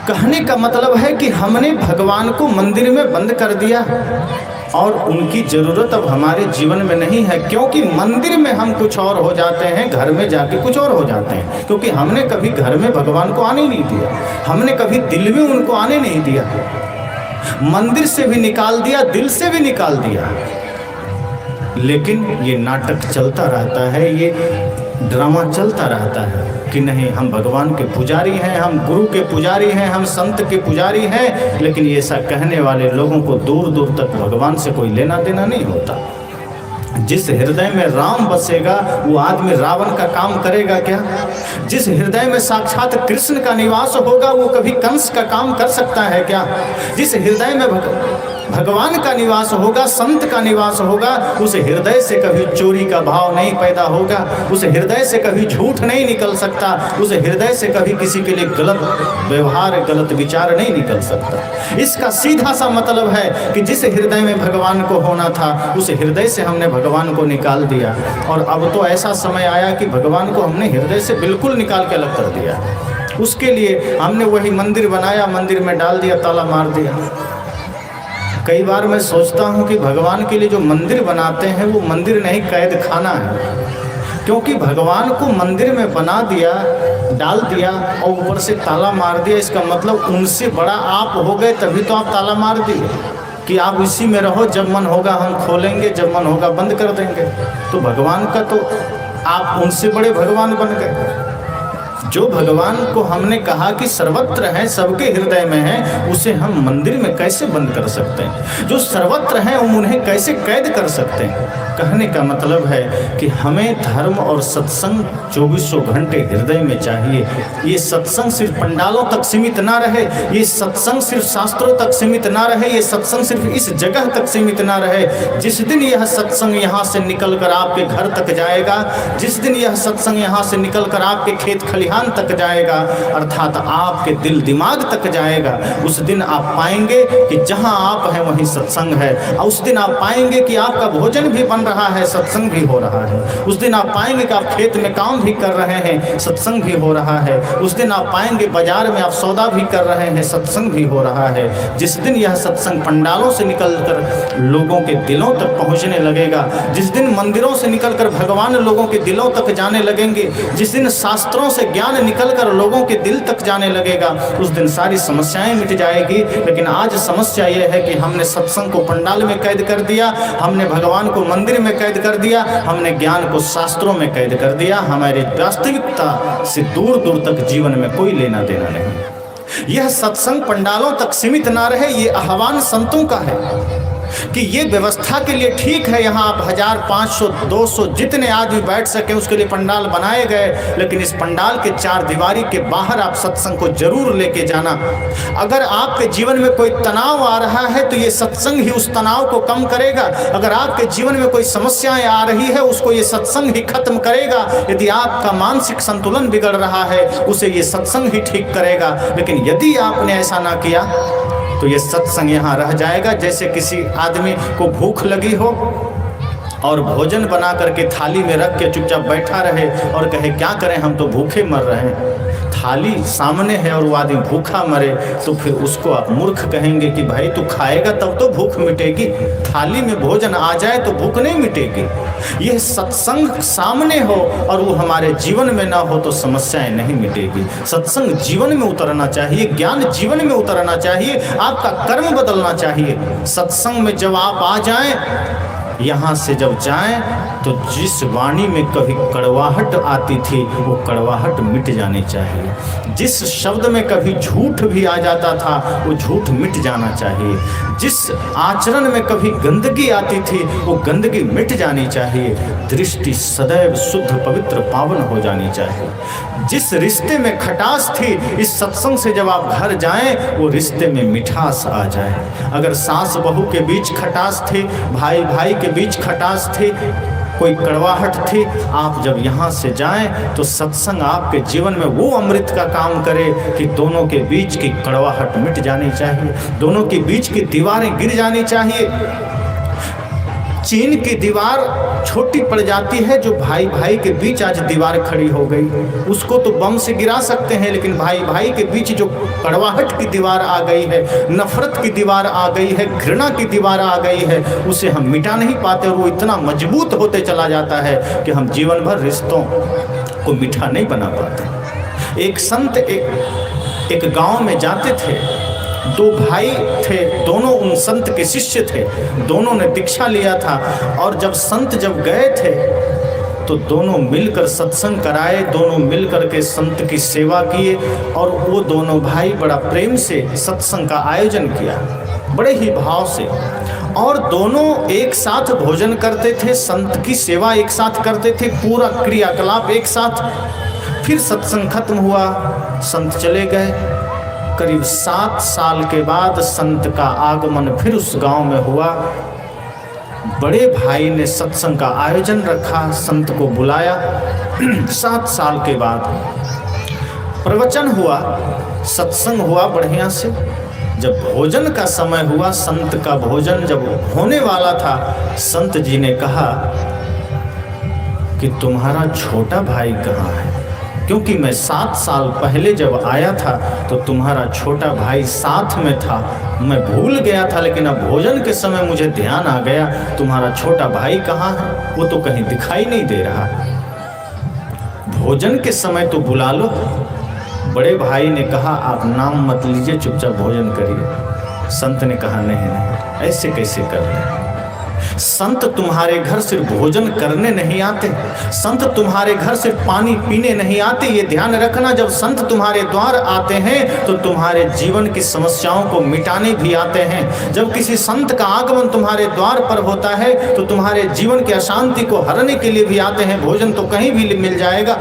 कहने का मतलब है कि हमने भगवान को मंदिर में बंद कर दिया और उनकी ज़रूरत अब हमारे जीवन में नहीं है, क्योंकि मंदिर में हम कुछ और हो जाते हैं, घर में जाके कुछ और हो जाते हैं। क्योंकि हमने कभी घर में भगवान को आने नहीं दिया, हमने कभी दिल में उनको आने नहीं दिया। मंदिर से भी निकाल दिया, दिल से भी निकाल दिया, लेकिन ये नाटक चलता रहता है, ये ड्रामा चलता रहता है कि नहीं हम भगवान के पुजारी हैं, हम गुरु के पुजारी हैं, हम संत के पुजारी हैं। लेकिन ये ऐसा कहने वाले लोगों को दूर दूर तक भगवान से कोई लेना देना नहीं होता। जिस हृदय में राम बसेगा वो आदमी रावण का काम करेगा क्या? जिस हृदय में साक्षात कृष्ण का निवास होगा वो कभी कंस का काम कर सकता है क्या? जिस हृदय में भगवान का निवास होगा, संत का निवास होगा, उस हृदय से कभी चोरी का भाव नहीं पैदा होगा, उस हृदय से कभी झूठ नहीं निकल सकता, उस हृदय से कभी किसी के लिए गलत व्यवहार, गलत विचार नहीं निकल सकता। इसका सीधा सा मतलब है कि जिस हृदय में भगवान को होना था उस हृदय से हमने भगवान को निकाल दिया। और अब तो ऐसा समय आया कि भगवान को हमने हृदय से बिल्कुल निकाल के अलग कर दिया। उसके लिए हमने वही मंदिर बनाया, मंदिर में डाल दिया, ताला मार दिया। कई बार मैं सोचता हूँ कि भगवान के लिए जो मंदिर बनाते हैं वो मंदिर नहीं, कैद खाना है। क्योंकि भगवान को मंदिर में बना दिया, डाल दिया और ऊपर से ताला मार दिया। इसका मतलब उनसे बड़ा आप हो गए, तभी तो आप ताला मार दिए कि आप इसी में रहो, जब मन होगा हम खोलेंगे, जब मन होगा बंद कर देंगे। तो भगवान का तो आप उनसे बड़े भगवान बन गए। जो भगवान को हमने कहा कि सर्वत्र है, सबके हृदय में है, उसे हम मंदिर में कैसे बंद कर सकते हैं? जो सर्वत्र हैं हम उन्हें कैसे कैद कर सकते हैं? कहने का मतलब है कि हमें धर्म और सत्संग 24 घंटे हृदय में चाहिए। ये सत्संग सिर्फ पंडालों तक सीमित ना रहे, ये सत्संग सिर्फ शास्त्रों तक सीमित ना रहे, ये सत्संग सिर्फ इस जगह तक सीमित ना रहे। जिस दिन यह सत्संग यहाँ से निकल कर आपके घर तक जाएगा, जिस दिन यह सत्संग यहाँ से निकल कर आपके खेत खलिहान तक जाएगा, अर्थात आपके दिल दिमाग तक जाएगा, उस दिन आप पाएंगे कि जहां आप हैं वहीं सत्संग है। और उस दिन आप पाएंगे कि आपका भोजन भी बन रहा है, सत्संग भी हो रहा है। उस दिन आप पाएंगे कि आप खेत में काम भी कर रहे हैं, सत्संग भी हो रहा है। उस दिन आप पाएंगे बाजार में आप सौदा भी कर रहे हैं, सत्संग भी हो रहा है। जिस दिन यह सत्संग पंडालों से निकलकर लोगों के दिलों तक पहुंचने लगेगा, जिस दिन मंदिरों से निकलकर भगवान लोगों के दिलों तक जाने लगेंगे, जिस दिन शास्त्रों से ज्ञान निकलकर लोगों के दिल तक जाने लगेगा, उस दिन सारी समस्याएं मिट जाएगी। लेकिन आज समस्या यह है कि हमने सत्संग को पंडाल में कैद कर दिया, हमने भगवान को मंदिर में कैद कर दिया, हमने ज्ञान को शास्त्रों में कैद कर दिया। हमारी वास्तविकता से दूर दूर तक जीवन में कोई लेना देना नहीं। यह सत्संग पंडालों तक सीमित ना रहे, ये आह्वान संतों का है कि ये व्यवस्था के लिए ठीक है, यहाँ आप 1000, 500, 200 जितने आदमी बैठ सके उसके लिए पंडाल बनाए गए। लेकिन इस पंडाल के 4 दीवारी के बाहर आप सत्संग को जरूर लेके जाना। अगर आपके जीवन में कोई तनाव आ रहा है तो ये सत्संग ही उस तनाव को कम करेगा। अगर आपके जीवन में कोई समस्याएं आ रही है उसको ये सत्संग ही खत्म करेगा। यदि आपका मानसिक संतुलन बिगड़ रहा है उसे ये सत्संग ही ठीक करेगा। लेकिन यदि आपने ऐसा ना किया तो ये सत्संग यहाँ रह जाएगा। जैसे किसी आदमी को भूख लगी हो और भोजन बना करके थाली में रख के चुपचाप बैठा रहे और कहे क्या करें हम तो भूखे मर रहे हैं। थाली सामने है और वो आदमी भूखा मरे तो फिर उसको आप मूर्ख कहेंगे कि भाई तू खाएगा तब तो भूख मिटेगी, थाली में भोजन आ जाए तो भूख नहीं मिटेगी। यह सत्संग सामने हो और वो हमारे जीवन में ना हो तो समस्याएं नहीं मिटेगी। सत्संग जीवन में उतरना चाहिए, ज्ञान जीवन में उतरना चाहिए, आपका कर्म बदलना चाहिए। सत्संग में जब आप आ जाएं, यहाँ से जब जाएं तो जिस वाणी में कभी कड़वाहट आती थी वो कड़वाहट मिट जानी चाहिए। जिस शब्द में कभी झूठ भी आ जाता था वो झूठ मिट जाना चाहिए। जिस आचरण में कभी गंदगी आती थी वो गंदगी मिट जानी चाहिए। दृष्टि सदैव शुद्ध पवित्र पावन हो जानी चाहिए। जिस रिश्ते में खटास थी इस सत्संग से जब आप घर जाएं वो रिश्ते में मिठास आ जाए। अगर सास बहू के बीच खटास थी, भाई भाई के बीच खटास थी, कोई कड़वाहट थी, आप जब यहाँ से जाएं तो सत्संग आपके जीवन में वो अमृत का काम करे कि दोनों के बीच की कड़वाहट मिट जानी चाहिए, दोनों के बीच की दीवारें गिर जानी चाहिए। चीन की दीवार छोटी पड़ जाती है, जो भाई भाई के बीच आज दीवार खड़ी हो गई, उसको तो बम से गिरा सकते हैं, लेकिन भाई भाई के बीच जो कड़वाहट की दीवार आ गई है, नफरत की दीवार आ गई है, घृणा की दीवार आ गई है, उसे हम मिटा नहीं पाते और वो इतना मजबूत होते चला जाता है कि हम जीवन भर रिश्तों को मीठा नहीं बना पाते। एक संत एक गांव में जाते थे, दो भाई थे, दोनों उन संत के शिष्य थे, दोनों ने दीक्षा लिया था, और जब संत गए थे तो दोनों मिलकर सत्संग कराए, दोनों मिलकर के संत की सेवा किए, और वो दोनों भाई बड़ा प्रेम से सत्संग का आयोजन किया, बड़े ही भाव से, और दोनों एक साथ भोजन करते थे, संत की सेवा एक साथ करते थे, पूरा क्रियाकलाप एक साथ। फिर सत्संग खत्म हुआ, संत चले गए। करीब 7 साल के बाद संत का आगमन फिर उस गांव में हुआ। बड़े भाई ने सत्संग का आयोजन रखा, संत को बुलाया। 7 साल के बाद प्रवचन हुआ, सत्संग हुआ बढ़िया से। जब भोजन का समय हुआ, संत का भोजन जब होने वाला था, संत जी ने कहा कि तुम्हारा छोटा भाई कहाँ है? क्योंकि मैं 7 साल पहले जब आया था तो तुम्हारा छोटा भाई साथ में था, मैं भूल गया था, लेकिन अब भोजन के समय मुझे ध्यान आ गया, तुम्हारा छोटा भाई कहाँ है? वो तो कहीं दिखाई नहीं दे रहा। भोजन के समय तो बुला लो। बड़े भाई ने कहा आप नाम मत लीजिए, चुपचाप भोजन करिए। संत ने कहा नहीं नहीं, ऐसे कैसे करते हैं? संत तुम्हारे घर सिर्फ भोजन करने नहीं आते, संत तुम्हारे घर सिर्फ पानी पीने नहीं आते। ये ध्यान रखना, जब संत तुम्हारे द्वार आते हैं तो तुम्हारे जीवन की समस्याओं को मिटाने भी आते हैं। जब किसी संत का आगमन तुम्हारे द्वार पर होता है तो तुम्हारे जीवन की अशांति को हरने के लिए भी आते हैं। भोजन तो कहीं भी मिल जाएगा।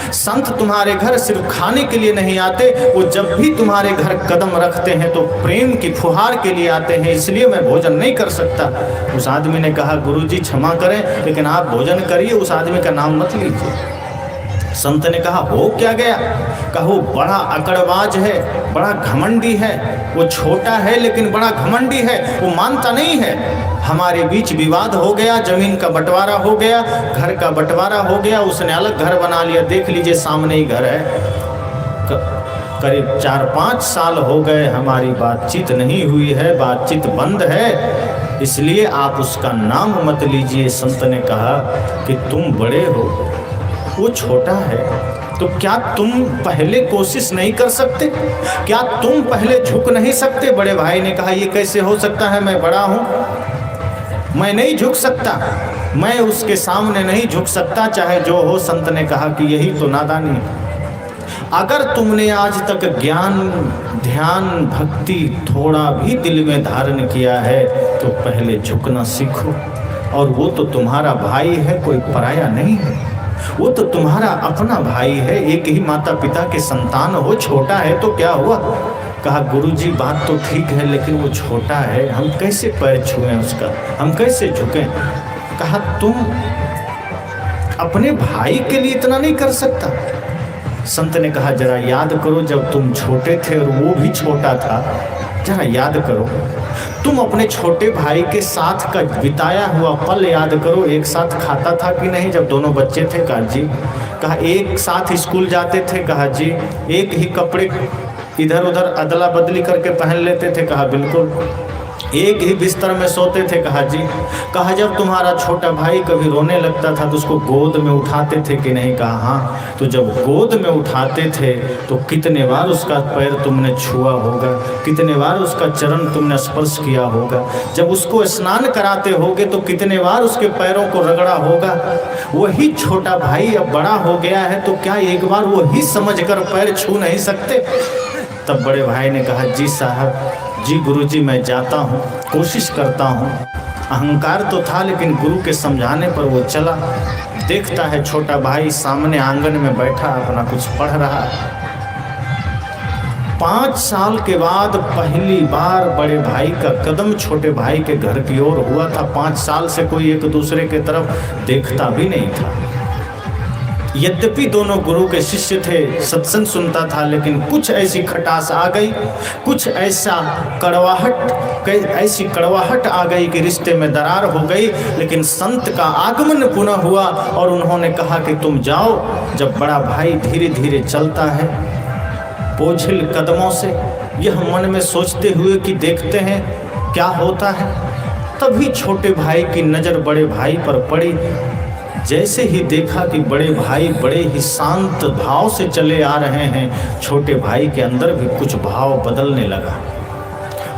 संत तुम्हारे घर सिर्फ खाने के लिए नहीं आते, वो जब भी तुम्हारे घर कदम रखते हैं तो प्रेम की फुहार के लिए आते हैं। इसलिए मैं भोजन नहीं कर सकता। उस आदमी ने कहा गुरुजी क्षमा करें, लेकिन आप भोजन करिए, उस आदमी का नाम मत लीजिए। संत ने कहा हो क्या गया? कहा वो बड़ा अकड़बाज है, बड़ा घमंडी है, वो छोटा है लेकिन बड़ा घमंडी है, वो मानता नहीं है। हमारे बीच विवाद हो गया, जमीन का बंटवारा हो गया, घर का बंटवारा हो गया, उसने अलग घर बना लिया। देख लीजिए सामने ही घर है। करीब 4-5 साल हो गए हमारी बातचीत नहीं हुई है, बातचीत बंद है, इसलिए आप उसका नाम मत लीजिए। संत ने कहा कि तुम बड़े हो, वो छोटा है, तो क्या तुम पहले कोशिश नहीं कर सकते? क्या तुम पहले झुक नहीं सकते? बड़े भाई ने कहा ये कैसे हो सकता है, मैं बड़ा हूँ, मैं नहीं झुक सकता, मैं उसके सामने नहीं झुक सकता, चाहे जो हो। संत ने कहा कि यही तो नादानी है। अगर तुमने आज तक ज्ञान, ध्यान, भक्ति थोड़ा भी दिल में धारण किया है तो पहले झुकना सीखो। और वो तो तुम्हारा भाई है, कोई पराया नहीं है, वो तो तुम्हारा अपना भाई है, एक ही माता पिता के संतान हो। छोटा है तो क्या हुआ? कहा गुरुजी बात तो ठीक है, लेकिन वो छोटा है, हम कैसे पैर छुएं उसका, हम कैसे झुकें? कहा तुम अपने भाई के लिए इतना नहीं कर सकता? संत ने कहा जरा याद करो, जब तुम छोटे थे और वो भी छोटा था, जरा याद करो, तुम अपने छोटे भाई के साथ का बिताया हुआ पल याद करो। एक साथ खाता था कि नहीं जब दोनों बच्चे थे? कहा जी। कहा एक साथ स्कूल जाते थे? कहा जी। एक ही कपड़े इधर उधर अदला बदली करके पहन लेते थे? कहा बिल्कुल। एक ही बिस्तर में सोते थे? कहा जी। कहा जब तुम्हारा छोटा भाई कभी रोने लगता था तो उसको गोद में उठाते थे कि नहीं? कहा हाँ। तो जब गोद में उठाते थे तो कितने बार उसका पैर तुमने छुआ होगा, कितने बार उसका चरण तुमने स्पर्श किया होगा। जब उसको स्नान कराते होगे तो कितने बार उसके पैरों को रगड़ा होगा। वही छोटा भाई अब बड़ा हो गया है तो क्या एक बार वो ही समझ कर पैर छू नहीं सकते? तब बड़े भाई ने कहा जी साहब, जी गुरुजी मैं जाता हूँ, कोशिश करता हूँ। अहंकार तो था लेकिन गुरु के समझाने पर वो चला। देखता है छोटा भाई सामने आंगन में बैठा अपना कुछ पढ़ रहा है। 5 साल के बाद पहली बार बड़े भाई का कदम छोटे भाई के घर की ओर हुआ था। 5 साल से कोई एक दूसरे के तरफ देखता भी नहीं था। यद्यपि दोनों गुरु के शिष्य थे, सत्संग सुनता था, लेकिन कुछ ऐसी खटास आ गई, कुछ ऐसी कड़वाहट आ गई कि रिश्ते में दरार हो गई। लेकिन संत का आगमन पुनः हुआ और उन्होंने कहा कि तुम जाओ। जब बड़ा भाई धीरे धीरे चलता है बोझिल कदमों से, यह मन में सोचते हुए कि देखते हैं क्या होता है, तभी छोटे भाई की नज़र बड़े भाई पर पड़ी। जैसे ही देखा कि बड़े भाई बड़े ही शांत भाव से चले आ रहे हैं, छोटे भाई के अंदर भी कुछ भाव बदलने लगा।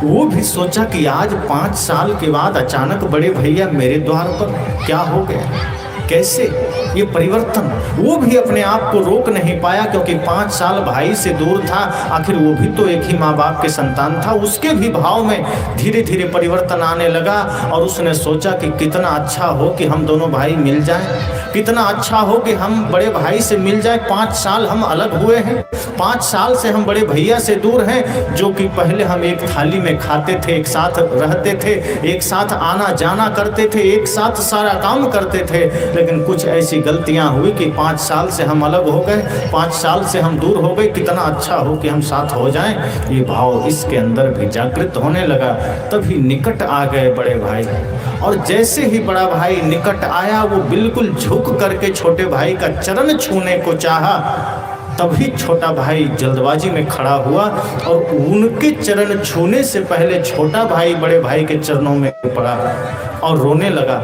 वो भी सोचा कि आज 5 साल के बाद अचानक बड़े भैया मेरे द्वार पर क्या हो गया, कैसे ये परिवर्तन। वो भी अपने आप को रोक नहीं पाया, क्योंकि 5 साल भाई से दूर था, आखिर वो भी तो एक ही माँ बाप के संतान था। उसके भी भाव में धीरे धीरे परिवर्तन आने लगा और उसने सोचा कि कितना अच्छा हो कि हम दोनों भाई मिल जाएं, कितना अच्छा हो कि हम बड़े भाई से मिल जाएं। 5 साल हम अलग हुए हैं, 5 साल से हम बड़े भैया से दूर हैं, जो कि पहले हम एक थाली में खाते थे, एक साथ रहते थे, एक साथ आना जाना करते थे, एक साथ सारा काम करते थे। लेकिन कुछ ऐसी गलतियां हुई कि 5 साल से हम अलग हो गए, 5 साल से हम दूर हो गए, कितना अच्छा हो कि हम साथ हो जाएं। ये भाव इसके अंदर भी जागृत होने लगा। तभी निकट आ गए बड़े भाई, और जैसे ही बड़ा भाई निकट आया, वो बिल्कुल झुक करके छोटे भाई का चरण छूने को चाहा। तभी छोटा भाई जल्दबाजी में खड़ा हुआ और उनके चरण छूने से पहले छोटा भाई बड़े भाई के चरणों में पड़ा और रोने लगा।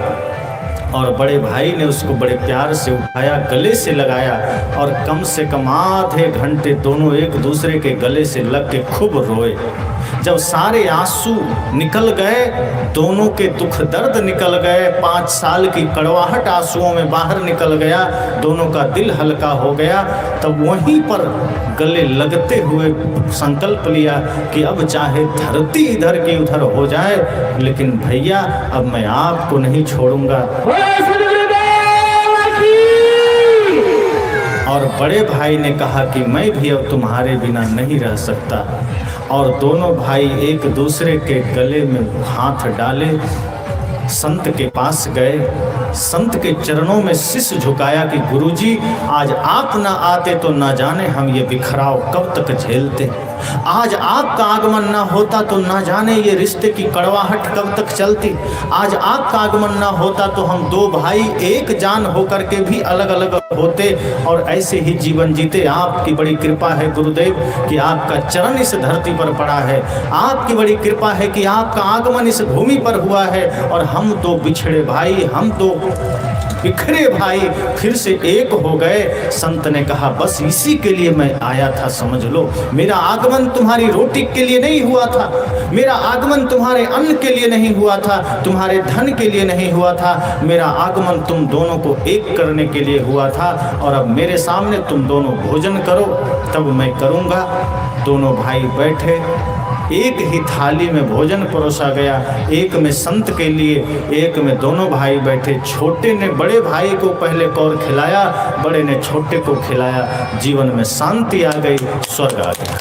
और बड़े भाई ने उसको बड़े प्यार से उठाया, गले से लगाया, और कम से कम आधे घंटे दोनों एक दूसरे के गले से लग के खूब रोए। जब सारे आंसू निकल गए, दोनों के दुख दर्द निकल गए, 5 साल की कड़वाहट आंसुओं में बाहर निकल गया, दोनों का दिल हल्का हो गया, तब वहीं पर गले लगते हुए संकल्प लिया कि अब चाहे धरती इधर की उधर हो जाए, लेकिन भैया अब मैं आपको नहीं छोड़ूंगा। और बड़े भाई ने कहा कि मैं भी अब तुम्हारे बिना नहीं रह सकता। और दोनों भाई एक दूसरे के गले में हाथ डाले, संत के पास गए, संत के चरणों में शीश झुकाया कि गुरुजी आज आप ना आते तो ना जाने हम ये बिखराव कब तक झेलते, आज आपका आगमन ना होता तो ना जाने ये रिश्ते की कड़वाहट कब तक चलती, आज आपका आगमन ना होता तो हम 2 भाई एक जान होकर के भी अलग अलग होते और ऐसे ही जीवन जीते। आपकी बड़ी कृपा है गुरुदेव कि आपका चरण इस धरती पर पड़ा है, आपकी बड़ी कृपा है कि आपका आगमन इस भूमि पर हुआ है, और हम 2 बिछड़े भाई, हम 2 बिखरे भाई फिर से एक हो गए। संत ने कहा बस इसी के लिए मैं आया था, समझ लो मेरा आगमन तुम्हारी रोटी के लिए नहीं हुआ था, मेरा आगमन तुम्हारे अन्न के लिए नहीं हुआ था, तुम्हारे धन के लिए नहीं हुआ था, मेरा आगमन तुम दोनों को एक करने के लिए हुआ था। और अब मेरे सामने तुम दोनों भोजन करो तब मैं करूँगा। दोनों भाई बैठे, एक ही थाली में भोजन परोसा गया, एक में संत के लिए, एक में दोनों भाई बैठे। छोटे ने बड़े भाई को पहले कौर खिलाया, बड़े ने छोटे को खिलाया। जीवन में शांति आ गई, स्वर्ग आ गया।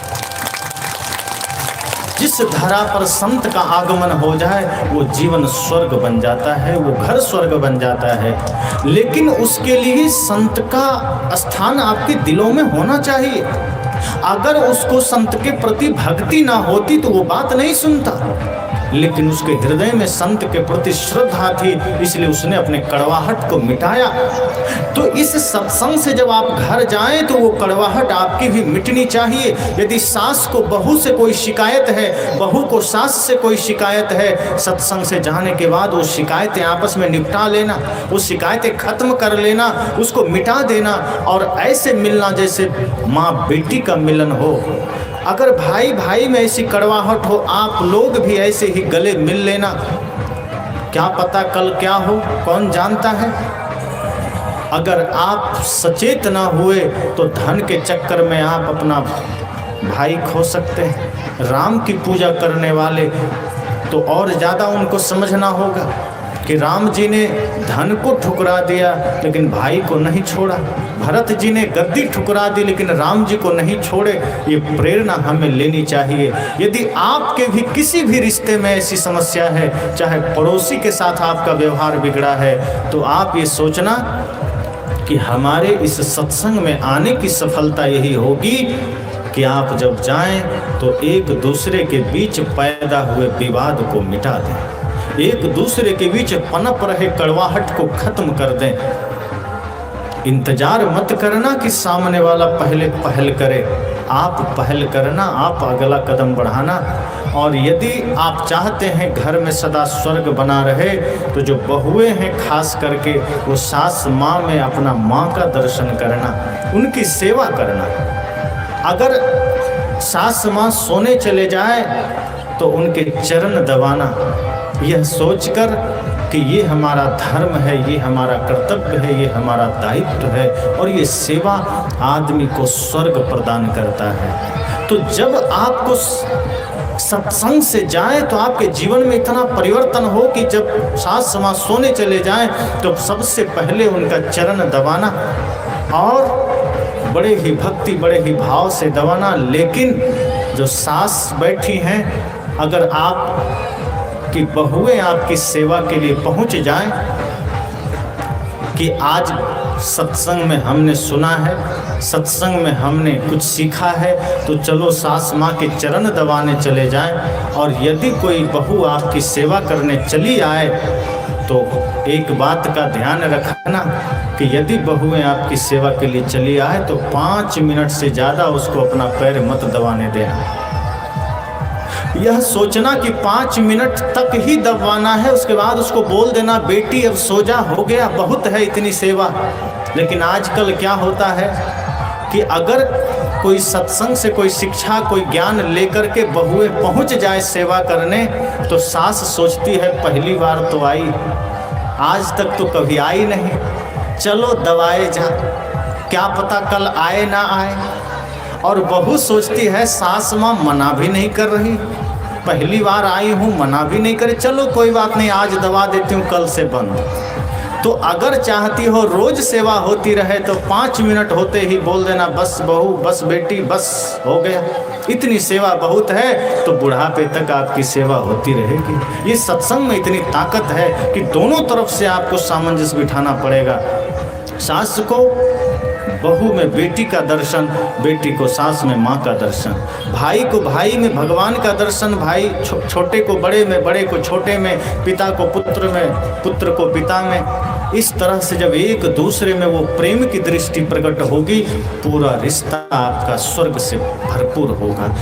जिस धरा पर संत का आगमन हो जाए वो जीवन स्वर्ग बन जाता है, वो घर स्वर्ग बन जाता है। लेकिन उसके लिए संत का स्थान आपके दिलों में होना चाहिए। अगर उसको संत के प्रति भक्ति ना होती तो वो बात नहीं सुनता, लेकिन उसके हृदय में संत के प्रति श्रद्धा थी, इसलिए उसने अपने कड़वाहट को मिटाया। तो इस सत्संग से जब आप घर जाएं तो वो कड़वाहट आपकी भी मिटनी चाहिए। यदि सास को बहू से कोई शिकायत है, बहू को सास से कोई शिकायत है, सत्संग से जाने के बाद वो शिकायतें आपस में निपटा लेना, वो शिकायतें खत्म कर लेना, उसको मिटा देना और ऐसे मिलना जैसे माँ बेटी का मिलन हो। अगर भाई भाई में ऐसी कड़वाहट हो, आप लोग भी ऐसे ही गले मिल लेना। क्या पता कल क्या हो, कौन जानता है। अगर आप सचेत ना हुए तो धन के चक्कर में आप अपना भाई खो सकते हैं। राम की पूजा करने वाले तो और ज़्यादा उनको समझना होगा कि राम जी ने धन को ठुकरा दिया लेकिन भाई को नहीं छोड़ा, भरत जी ने गद्दी ठुकरा दी लेकिन राम जी को नहीं छोड़े। ये प्रेरणा हमें लेनी चाहिए। यदि आपके भी किसी भी रिश्ते में ऐसी समस्या है, चाहे पड़ोसी के साथ आपका व्यवहार बिगड़ा है, तो आप ये सोचना कि हमारे इस सत्संग में आने की सफलता यही होगी कि आप जब जाएं तो एक दूसरे के बीच पैदा हुए विवाद को मिटा दें, एक दूसरे के बीच पनप रहे कड़वाहट को खत्म कर दें। इंतजार मत करना कि सामने वाला पहले पहल करे, आप पहल करना, आप अगला कदम बढ़ाना। और यदि आप चाहते हैं घर में सदा स्वर्ग बना रहे तो जो बहुएं हैं खास करके वो सास माँ में अपना माँ का दर्शन करना, उनकी सेवा करना। अगर सास माँ सोने चले जाए तो उनके चरण दबाना, यह सोचकर कि ये हमारा धर्म है, ये हमारा कर्तव्य है, ये हमारा दायित्व है और ये सेवा आदमी को स्वर्ग प्रदान करता है। तो जब आपको सत्संग से जाए तो आपके जीवन में इतना परिवर्तन हो कि जब सास माँ सोने चले जाएं तो सबसे पहले उनका चरण दबाना और बड़े ही भक्ति, बड़े ही भाव से दबाना। लेकिन जो सास बैठी हैं, अगर आप कि बहुएं आपकी सेवा के लिए पहुंच जाएं कि आज सत्संग में हमने सुना है, सत्संग में हमने कुछ सीखा है, तो चलो सास माँ के चरण दबाने चले जाएं। और यदि कोई बहू आपकी सेवा करने चली आए तो एक बात का ध्यान रखना कि यदि बहुएं आपकी सेवा के लिए चली आए तो 5 मिनट से ज़्यादा उसको अपना पैर मत दबाने देना। यह सोचना कि 5 मिनट तक ही दबाना है, उसके बाद उसको बोल देना बेटी अब सो जा, हो गया, बहुत है इतनी सेवा। लेकिन आजकल क्या होता है कि अगर कोई सत्संग से कोई शिक्षा, कोई ज्ञान लेकर के बहुएं पहुंच जाए सेवा करने तो सास सोचती है पहली बार तो आई, आज तक तो कभी आई नहीं, चलो दबाए जा, क्या पता कल आए ना आए। और बहू सोचती है सास माँ मना भी नहीं कर रही, पहली बार आई हूँ, मना भी नहीं करे, चलो कोई बात नहीं आज दबा देती हूँ, कल से बंद। तो अगर चाहती हो रोज सेवा होती रहे तो 5 मिनट होते ही बोल देना बस बहू, बस बेटी, बस हो गया, इतनी सेवा बहुत है, तो बुढ़ापे तक आपकी सेवा होती रहेगी। ये सत्संग में इतनी ताकत है कि दोनों तरफ से आपको सामंजस्य बिठाना पड़ेगा। सास को बहू में बेटी का दर्शन, बेटी को सास में माँ का दर्शन, भाई को भाई में भगवान का दर्शन, भाई छोटे को बड़े में, बड़े को छोटे में, पिता को पुत्र में, पुत्र को पिता में। इस तरह से जब एक दूसरे में वो प्रेम की दृष्टि प्रकट होगी, पूरा रिश्ता आपका स्वर्ग से भरपूर होगा।